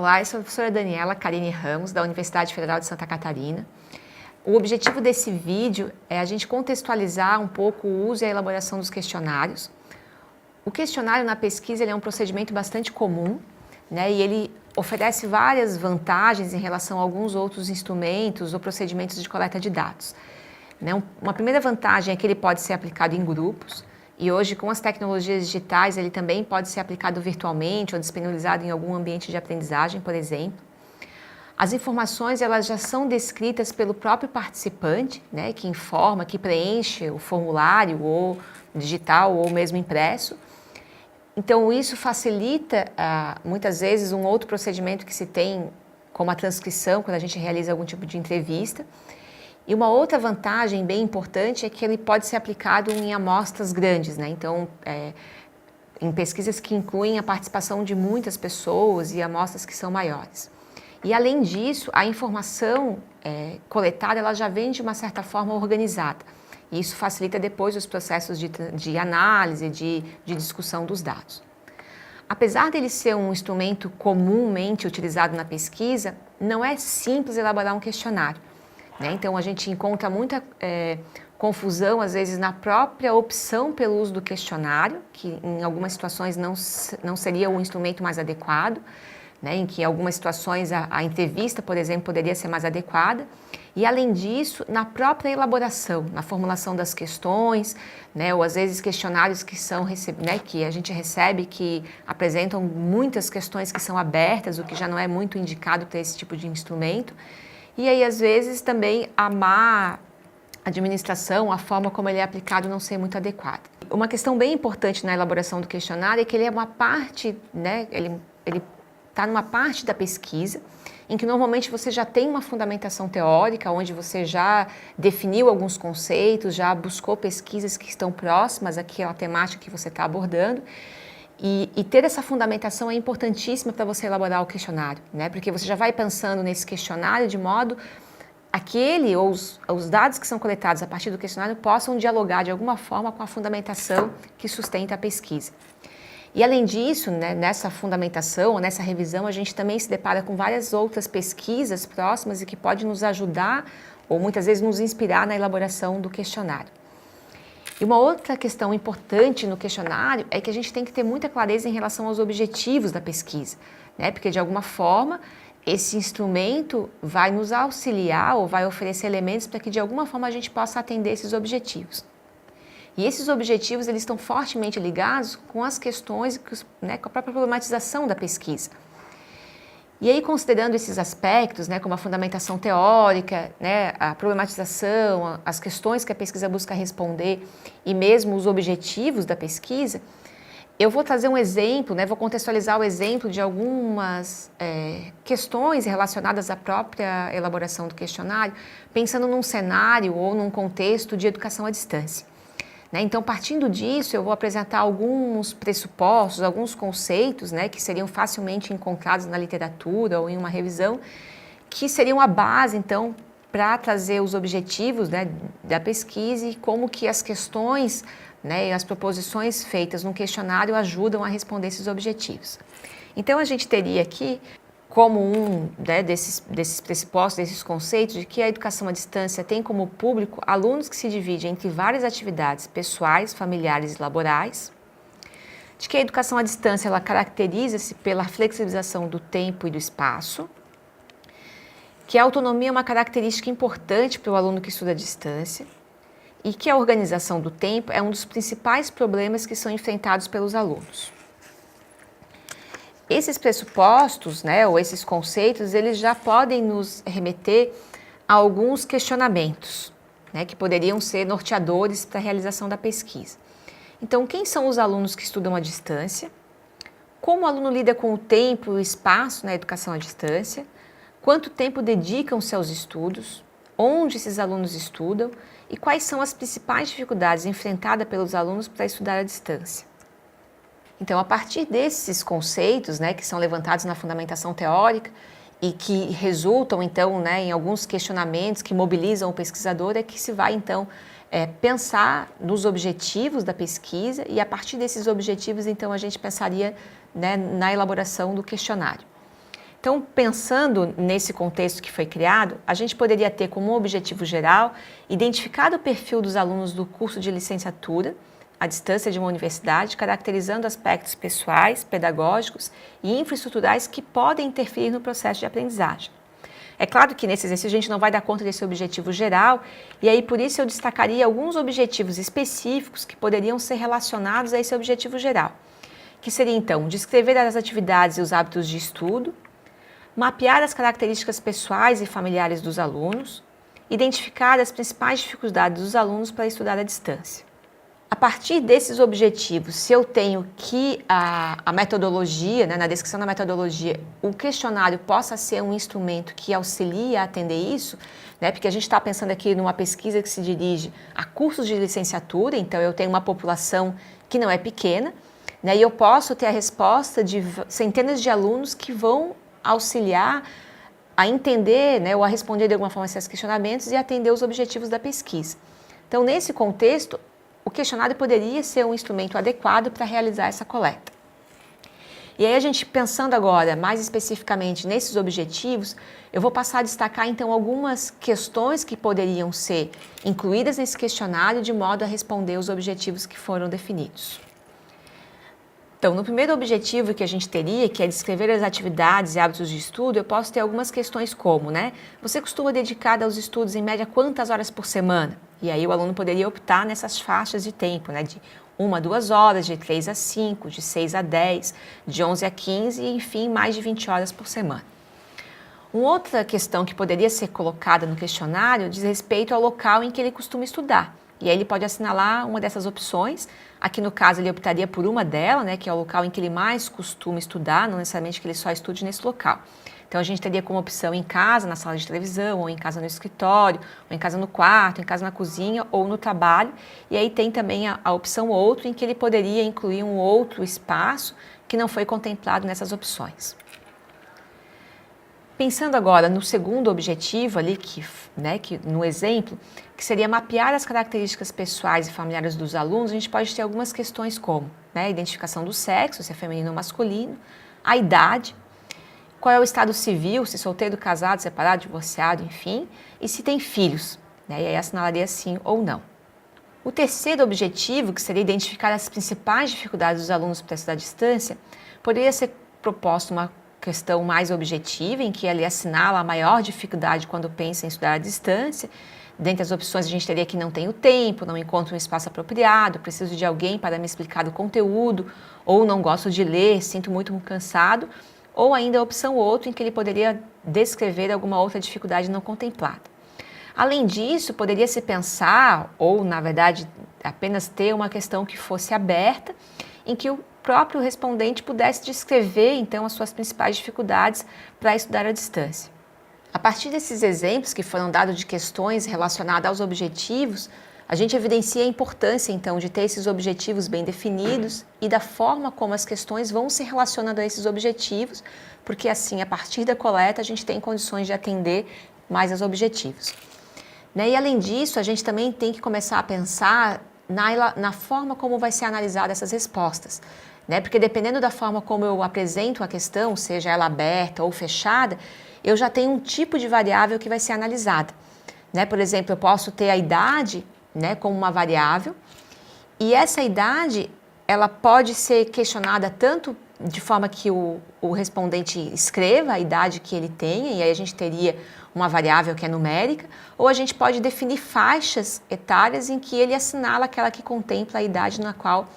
Olá, eu sou a professora Daniela Carine Ramos, da Universidade Federal de Santa Catarina. O objetivo desse vídeo é a gente contextualizar um pouco o uso e a elaboração dos questionários. O questionário na pesquisa ele é um procedimento bastante comum, né, e ele oferece várias vantagens em relação a alguns outros instrumentos ou procedimentos de coleta de dados. Uma primeira vantagem é que ele pode ser aplicado em grupos, e hoje, com as tecnologias digitais, ele também pode ser aplicado virtualmente ou disponibilizado em algum ambiente de aprendizagem, por exemplo. As informações elas já são descritas pelo próprio participante, né, que informa, que preenche o formulário, ou digital ou mesmo impresso. Então, isso facilita, muitas vezes, um outro procedimento que se tem, como a transcrição, quando a gente realiza algum tipo de entrevista. E uma outra vantagem bem importante é que ele pode ser aplicado em amostras grandes, né? Então, em pesquisas que incluem a participação de muitas pessoas e amostras que são maiores. E, além disso, a informação coletada ela já vem de uma certa forma organizada. E isso facilita depois os processos de análise, de discussão dos dados. Apesar dele ser um instrumento comumente utilizado na pesquisa, não é simples elaborar um questionário. Então, a gente encontra muita confusão, às vezes, na própria opção pelo uso do questionário, que em algumas situações não seria o instrumento mais adequado, em que em algumas situações a entrevista, por exemplo, poderia ser mais adequada. E, além disso, na própria elaboração, na formulação das questões, ou às vezes questionários que que a gente recebe que apresentam muitas questões que são abertas, o que já não é muito indicado para esse tipo de instrumento. E aí, às vezes, também a má administração, a forma como ele é aplicado não ser muito adequada. Uma questão bem importante na elaboração do questionário é que ele é uma parte, ele está numa parte da pesquisa, em que normalmente você já tem uma fundamentação teórica, onde você já definiu alguns conceitos, já buscou pesquisas que estão próximas àquela temática que você está abordando. E ter essa fundamentação é importantíssima para você elaborar o questionário, porque você já vai pensando nesse questionário de modo a que ele ou os dados que são coletados a partir do questionário possam dialogar de alguma forma com a fundamentação que sustenta a pesquisa. E, além disso, nessa fundamentação, nessa revisão, a gente também se depara com várias outras pesquisas próximas e que podem nos ajudar ou muitas vezes nos inspirar na elaboração do questionário. E uma outra questão importante no questionário é que a gente tem que ter muita clareza em relação aos objetivos da pesquisa, porque de alguma forma esse instrumento vai nos auxiliar ou vai oferecer elementos para que de alguma forma a gente possa atender esses objetivos. E esses objetivos eles estão fortemente ligados com as questões, com a própria problematização da pesquisa. E aí, considerando esses aspectos, como a fundamentação teórica, a problematização, as questões que a pesquisa busca responder e mesmo os objetivos da pesquisa, eu vou trazer um exemplo, vou contextualizar o exemplo de algumas questões relacionadas à própria elaboração do questionário, pensando num cenário ou num contexto de educação à distância. Então, partindo disso, eu vou apresentar alguns pressupostos, alguns conceitos, que seriam facilmente encontrados na literatura ou em uma revisão, que seriam a base, então, para trazer os objetivos da pesquisa e como que as questões e as proposições feitas no questionário ajudam a responder esses objetivos. Então, a gente teria aqui como desses pressupostos, desses conceitos, de que a educação à distância tem como público alunos que se dividem entre várias atividades pessoais, familiares e laborais, de que a educação à distância ela caracteriza-se pela flexibilização do tempo e do espaço, que a autonomia é uma característica importante para o aluno que estuda à distância e que a organização do tempo é um dos principais problemas que são enfrentados pelos alunos. Esses pressupostos, ou esses conceitos, eles já podem nos remeter a alguns questionamentos, que poderiam ser norteadores para a realização da pesquisa. Então, quem são os alunos que estudam à distância? Como o aluno lida com o tempo e o espaço na educação à distância? Quanto tempo dedicam-se aos estudos? Onde esses alunos estudam? E quais são as principais dificuldades enfrentadas pelos alunos para estudar à distância? Então, a partir desses conceitos, que são levantados na fundamentação teórica e que resultam, então, em alguns questionamentos que mobilizam o pesquisador, é que se vai, então, pensar nos objetivos da pesquisa e, a partir desses objetivos, então, a gente pensaria na elaboração do questionário. Então, pensando nesse contexto que foi criado, a gente poderia ter como objetivo geral identificado o perfil dos alunos do curso de licenciatura à distância de uma universidade, caracterizando aspectos pessoais, pedagógicos e infraestruturais que podem interferir no processo de aprendizagem. É claro que nesse exercício a gente não vai dar conta desse objetivo geral, e aí por isso eu destacaria alguns objetivos específicos que poderiam ser relacionados a esse objetivo geral, que seria então descrever as atividades e os hábitos de estudo, mapear as características pessoais e familiares dos alunos, identificar as principais dificuldades dos alunos para estudar à distância. A partir desses objetivos, se eu tenho que a metodologia, né, na descrição da metodologia, o questionário possa ser um instrumento que auxilie a atender isso, né, porque a gente está pensando aqui numa pesquisa que se dirige a cursos de licenciatura, então eu tenho uma população que não é pequena, né, e eu posso ter a resposta de centenas de alunos que vão auxiliar a entender, né, ou a responder de alguma forma esses questionamentos e atender os objetivos da pesquisa. Então, nesse contexto, o questionário poderia ser um instrumento adequado para realizar essa coleta. E aí a gente pensando agora mais especificamente nesses objetivos, eu vou passar a destacar então algumas questões que poderiam ser incluídas nesse questionário de modo a responder os objetivos que foram definidos. Então, no primeiro objetivo que a gente teria, que é descrever as atividades e hábitos de estudo, eu posso ter algumas questões como, né? Você costuma dedicar aos estudos em média quantas horas por semana? E aí o aluno poderia optar nessas faixas de tempo, né? De 1 a 2 horas, de 3 a 5, de 6 a 10, de 11 a 15 e, enfim, mais de 20 horas por semana. Uma outra questão que poderia ser colocada no questionário diz respeito ao local em que ele costuma estudar. E aí ele pode assinalar uma dessas opções. Aqui no caso ele optaria por uma delas, né, que é o local em que ele mais costuma estudar, não necessariamente que ele só estude nesse local. Então a gente teria como opção em casa, na sala de televisão, ou em casa no escritório, ou em casa no quarto, em casa na cozinha, ou no trabalho. E aí tem também a opção outro, em que ele poderia incluir um outro espaço que não foi contemplado nessas opções. Pensando agora no segundo objetivo ali, que no exemplo, que seria mapear as características pessoais e familiares dos alunos, a gente pode ter algumas questões como, né, a identificação do sexo, se é feminino ou masculino, a idade, qual é o estado civil, se solteiro, casado, separado, divorciado, enfim, e se tem filhos, né, e aí assinalaria sim ou não. O terceiro objetivo, que seria identificar as principais dificuldades dos alunos para estudar à distância, poderia ser proposto uma questão mais objetiva, em que ele assinala a maior dificuldade quando pensa em estudar à distância. Dentre as opções, a gente teria que não tenho tempo, não encontro um espaço apropriado, preciso de alguém para me explicar o conteúdo, ou não gosto de ler, sinto muito cansado, ou ainda a opção outra, em que ele poderia descrever alguma outra dificuldade não contemplada. Além disso, poderia se pensar, ou na verdade apenas ter uma questão que fosse aberta, em que o próprio respondente pudesse descrever então as suas principais dificuldades para estudar à distância. A partir desses exemplos que foram dados de questões relacionadas aos objetivos, a gente evidencia a importância então de ter esses objetivos bem definidos e da forma como as questões vão se relacionando a esses objetivos, porque assim, a partir da coleta, a gente tem condições de atender mais aos objetivos. E além disso, a gente também tem que começar a pensar na forma como vai ser analisada essas respostas. Porque dependendo da forma como eu apresento a questão, seja ela aberta ou fechada, eu já tenho um tipo de variável que vai ser analisada. Por exemplo, eu posso ter a idade como uma variável, e essa idade ela pode ser questionada tanto de forma que o respondente escreva a idade que ele tenha, e aí a gente teria uma variável que é numérica, ou a gente pode definir faixas etárias em que ele assinala aquela que contempla a idade na qual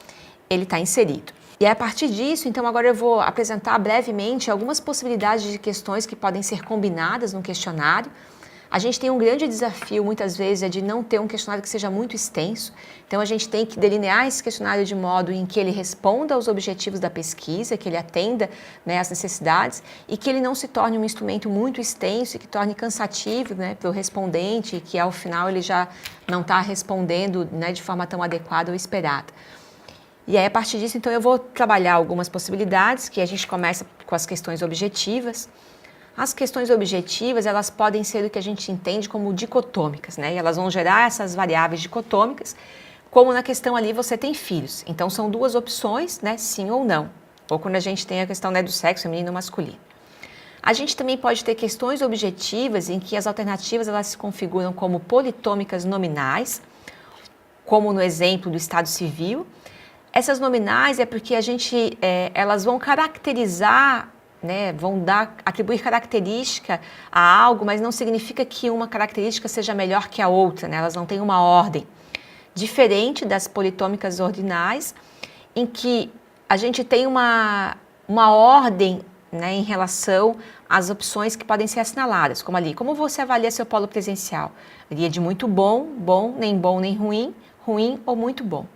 ele está inserido. E a partir disso, então agora eu vou apresentar brevemente algumas possibilidades de questões que podem ser combinadas no questionário. A gente tem um grande desafio, muitas vezes, é de não ter um questionário que seja muito extenso. Então, a gente tem que delinear esse questionário de modo em que ele responda aos objetivos da pesquisa, que ele atenda às necessidades e que ele não se torne um instrumento muito extenso e que torne cansativo para o respondente e que, ao final, ele já não está respondendo de forma tão adequada ou esperada. E aí, a partir disso, então, eu vou trabalhar algumas possibilidades, que a gente começa com as questões objetivas. As questões objetivas, elas podem ser o que a gente entende como dicotômicas, E elas vão gerar essas variáveis dicotômicas, como na questão ali você tem filhos. Então, são duas opções, sim ou não. Ou quando a gente tem a questão do sexo feminino ou masculino. A gente também pode ter questões objetivas em que as alternativas elas se configuram como politômicas nominais, como no exemplo do Estado Civil. Essas nominais é porque elas vão caracterizar, né, atribuir característica a algo, mas não significa que uma característica seja melhor que a outra, né? Elas não têm uma ordem. Diferente das politômicas ordinais, em que a gente tem uma ordem, né, em relação às opções que podem ser assinaladas, como ali, como você avalia seu polo presencial? Ali é de muito bom, bom nem ruim, ruim ou muito bom.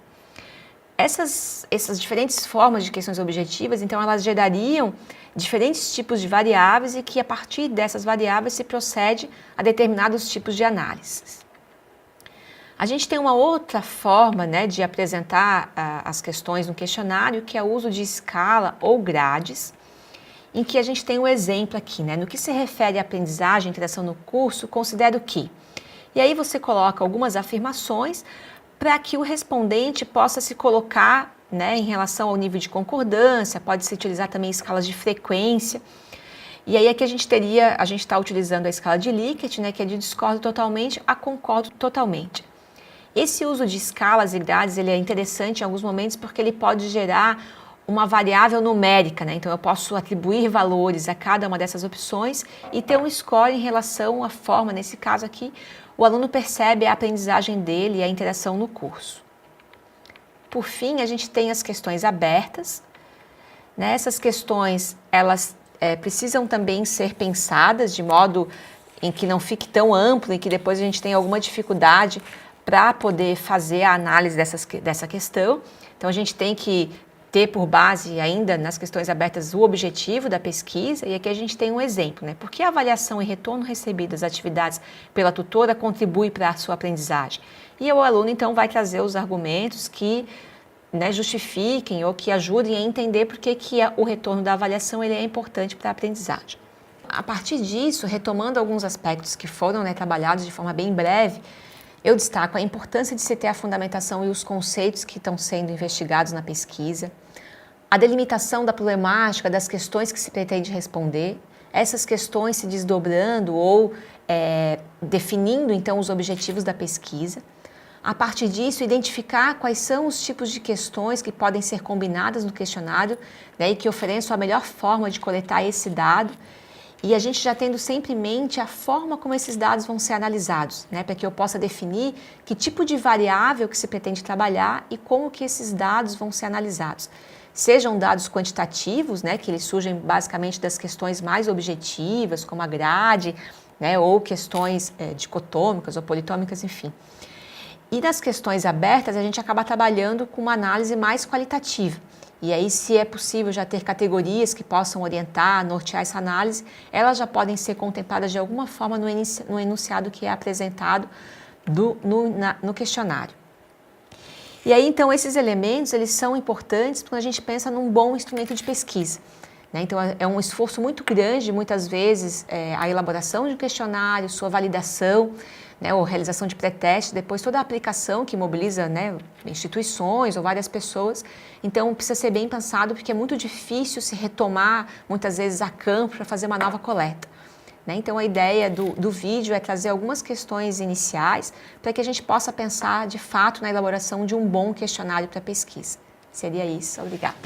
Essas diferentes formas de questões objetivas, então, elas gerariam diferentes tipos de variáveis e que, a partir dessas variáveis, se procede a determinados tipos de análises. A gente tem uma outra forma, né, de apresentar as questões no questionário, que é o uso de escala ou grades, em que a gente tem um exemplo aqui, né? No que se refere à aprendizagem e interação no curso, considero que. E aí você coloca algumas afirmações para que o respondente possa se colocar, né, em relação ao nível de concordância, pode-se utilizar também escalas de frequência. E aí aqui a gente está utilizando a escala de Likert, né, que é de discordo totalmente a concordo totalmente. Esse uso de escalas e grades ele é interessante em alguns momentos porque ele pode gerar uma variável numérica, né? Então eu posso atribuir valores a cada uma dessas opções e ter um score em relação à forma, nesse caso aqui, o aluno percebe a aprendizagem dele e a interação no curso. Por fim, a gente tem as questões abertas, né? Essas questões, elas precisam também ser pensadas de modo em que não fique tão amplo e que depois a gente tenha alguma dificuldade para poder fazer a análise dessa questão. Então, a gente tem que ter por base ainda nas questões abertas o objetivo da pesquisa, e aqui a gente tem um exemplo, né? Por que a avaliação e retorno recebido das atividades pela tutora contribui para a sua aprendizagem? E o aluno, então, vai trazer os argumentos que, né, justifiquem ou que ajudem a entender por que o retorno da avaliação ele é importante para a aprendizagem. A partir disso, retomando alguns aspectos que foram, né, trabalhados de forma bem breve, eu destaco a importância de se ter a fundamentação e os conceitos que estão sendo investigados na pesquisa, a delimitação da problemática das questões que se pretende responder, essas questões se desdobrando ou definindo, então, os objetivos da pesquisa. A partir disso, identificar quais são os tipos de questões que podem ser combinadas no questionário, né, e que ofereçam a melhor forma de coletar esse dado. E a gente já tendo sempre em mente a forma como esses dados vão ser analisados, né, para que eu possa definir que tipo de variável que se pretende trabalhar e como que esses dados vão ser analisados. Sejam dados quantitativos, né, que eles surgem basicamente das questões mais objetivas, como a grade, né, ou questões dicotômicas ou politômicas, enfim. E nas questões abertas, a gente acaba trabalhando com uma análise mais qualitativa. E aí, se é possível já ter categorias que possam orientar, nortear essa análise, elas já podem ser contempladas de alguma forma no enunciado que é apresentado no questionário. E aí, então, esses elementos, eles são importantes quando a gente pensa num bom instrumento de pesquisa, né? Então, é um esforço muito grande, muitas vezes, a elaboração de um questionário, sua validação, né, ou realização de pré-teste, depois toda a aplicação que mobiliza, né, instituições ou várias pessoas. Então, precisa ser bem pensado, porque é muito difícil se retomar, muitas vezes, a campo para fazer uma nova coleta, né? Então, a ideia do vídeo é trazer algumas questões iniciais para que a gente possa pensar, de fato, na elaboração de um bom questionário para pesquisa. Seria isso. Obrigada.